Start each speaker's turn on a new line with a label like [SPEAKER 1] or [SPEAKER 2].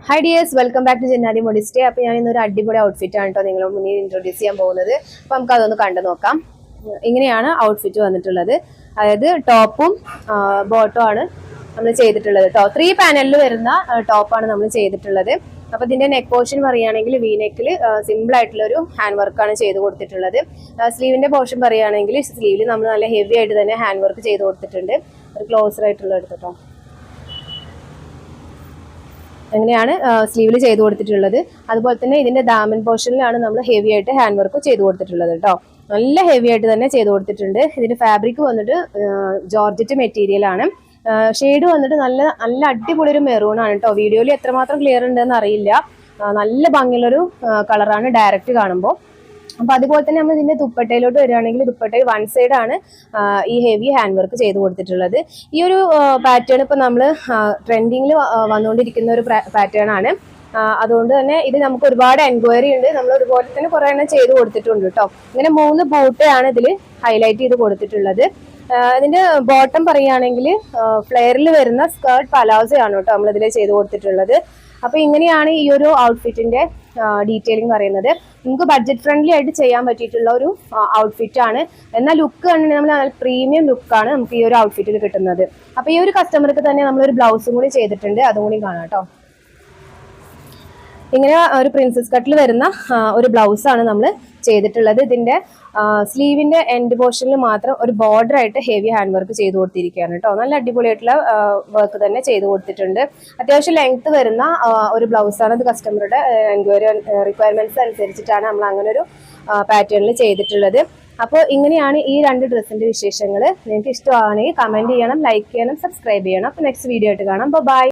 [SPEAKER 1] Hi dears, welcome back to Jannati Modiste. അപ്പോൾ ഞാൻ ഇന്ന് ഒരു അടിപൊളി ഔട്ട്ഫിറ്റ് ആണ് ട്ടോ നിങ്ങളെ മുന്നിൽ ഇൻട്രൊഡ്യൂസ് ചെയ്യാൻ പോകുന്നത്. അപ്പോൾ നമുക്ക് അതൊന്ന് കണ്ടു നോക്കാം. ഇങ്ങനെയാണ് ഔട്ട്ഫിറ്റ് വന്നിട്ടുള്ളത്. അതായത് ടോപ്പും ബോട്ടവും ആണ് നമ്മൾ ചെയ്തിട്ടുള്ളത് ട്ടോ. 3 പാനലിൽ വരുന്ന ടോപ്പാണ് നമ്മൾ ചെയ്തിട്ടുള്ളത്. അപ്പോൾ ഇതിന്റെ നെക്ക് പോർഷൻ പറയുകയാണെങ്കിൽ വി നെക്കിൽ സിമ്പിൾ ആയിട്ടുള്ള ഒരു ഹാൻഡ് വർക്കാണ് ചെയ്ത് കൊടുത്തിട്ടുള്ളത്. സ്ലീവിന്റെ പോർഷൻ പറയുകയാണെങ്കിൽ സ്ലീവിൽ നമ്മൾ നല്ല ഹെവി ആയിട്ട് തന്നെ ഹാൻഡ് വർക്ക് ചെയ്ത് കൊടുത്തിട്ടുണ്ട്. ഒരു ക്ലോസർ ആയിട്ടുള്ള എടുത്തിട്ടോ. അങ്ങനെയാണ് സ്ലീവിൽ ചെയ്ത് കൊടുത്തിട്ടുള്ളത്. അതുപോലെ തന്നെ ഇതിന്റെ ദാമൻ പോർഷനിലാണ് നമ്മൾ ഹെവി ആയിട്ട് ഹാൻഡ് വർക്ക് ചെയ്ത് കൊടുത്തിട്ടുള്ളത് കേട്ടോ. നല്ല ഹെവി ആയിട്ട് തന്നെ ചെയ്ത് കൊടുത്തിട്ടുണ്ട്. ഇതിന്റെ ഫാബ്രിക് വന്നിട്ട് ജോർജറ്റ് മെറ്റീരിയൽ ആണ്. ഷെയ്ഡ് വന്നിട്ട് നല്ല നല്ല അടിപൊളി ഒരു മെറൂൺ ആണ് കേട്ടോ. വീഡിയോയിൽ എത്രമാത്രം ക്ലിയർ ഉണ്ടെന്ന് അറിയില്ല. നല്ല ഭംഗിയുള്ളൊരു കളറാണ് ഡയറക്റ്റ് കാണുമ്പോൾ. അപ്പൊ അതുപോലെ തന്നെ നമ്മൾ ഇതിന്റെ ദുപ്പട്ടയിലോട്ട് വരികയാണെങ്കിൽ ദുപ്പട്ടയിൽ വൺ സൈഡ് ആണ് ഈ ഹെവി ഹാൻഡ് വർക്ക് ചെയ്ത് കൊടുത്തിട്ടുള്ളത്. ഈ ഒരു പാറ്റേൺ ഇപ്പൊ നമ്മൾ ട്രെൻഡിങ്ങിൽ വന്നുകൊണ്ടിരിക്കുന്ന ഒരു പാറ്റേൺ ആണ്. അതുകൊണ്ട് തന്നെ ഇത് നമുക്ക് ഒരുപാട് എൻക്വയറി ഉണ്ട്. നമ്മൾ അതുപോലെ തന്നെ കുറെ എണ്ണം ചെയ്ത് കൊടുത്തിട്ടുണ്ട് കേട്ടോ. ഇങ്ങനെ 3 ബോട്ടയാണ് ഇതിൽ ഹൈലൈറ്റ് ചെയ്ത് കൊടുത്തിട്ടുള്ളത്. ഇതിന്റെ ബോട്ടം പറയുകയാണെങ്കിൽ ഫ്ലെയറിൽ വരുന്ന സ്കേർട്ട് പലാസോ ആണ് കേട്ടോ നമ്മൾ ഇതിൽ ചെയ്ത് കൊടുത്തിട്ടുള്ളത്. അപ്പൊ ഇങ്ങനെയാണ് ഈ ഒരു ഔട്ട്ഫിറ്റിന്റെ ഡീറ്റെയിലിംഗ് പറയുന്നത്. നമുക്ക് ബഡ്ജറ്റ് ഫ്രണ്ട്ലി ആയിട്ട് ചെയ്യാൻ പറ്റിയിട്ടുള്ള ഒരു ഔട്ട്ഫിറ്റ് ആണ്. എന്നാൽ ലുക്ക് കണ്ടിട്ട് നമ്മൾ പ്രീമിയം ലുക്കാണ് നമുക്ക് ഈ ഒരു ഔട്ട്ഫിറ്റിൽ കിട്ടുന്നത്. അപ്പൊ ഈ ഒരു കസ്റ്റമർക്ക് തന്നെ നമ്മളൊരു ബ്ലൗസും കൂടി ചെയ്തിട്ടുണ്ട്. അതും കൂടി കാണാം കേട്ടോ. ഇങ്ങനെ ഒരു പ്രിൻസസ് കട്ടിൽ വരുന്ന ഒരു ബ്ലൗസ് ആണ് നമ്മൾ ചെയ്തിട്ടുള്ളത്. ഇതിന്റെ സ്ലീവിന്റെ എൻഡ് പോർഷനിൽ മാത്രം ഒരു ബോർഡർ ആയിട്ട് ഹെവി ഹാൻഡ് വർക്ക് ചെയ്ത് കൊടുത്തിരിക്കുകയാണ് കേട്ടോ. നല്ല അടിപൊളിയായിട്ടുള്ള വർക്ക് തന്നെ ചെയ്ത് കൊടുത്തിട്ടുണ്ട്. അത്യാവശ്യം ലെങ്ത് വരുന്ന ഒരു ബ്ലൗസ് ആണ്. ഇത് കസ്റ്റമറുടെ എൻക്വയറി റിക്വയർമെന്റ്സ് അനുസരിച്ചിട്ടാണ് നമ്മൾ അങ്ങനെ ഒരു പാറ്റേണിൽ ചെയ്തിട്ടുള്ളത്. അപ്പോൾ ഇങ്ങനെയാണ് ഈ 2 ഡ്രസ്സിന്റെ വിശേഷങ്ങൾ. നിങ്ങൾക്ക് ഇഷ്ടമാണെങ്കിൽ കമന്റ് ചെയ്യണം, ലൈക്ക് ചെയ്യണം, സബ്സ്ക്രൈബ് ചെയ്യണം. അപ്പോൾ നെക്സ്റ്റ് വീഡിയോ ആയിട്ട് കാണാം. ബൈ.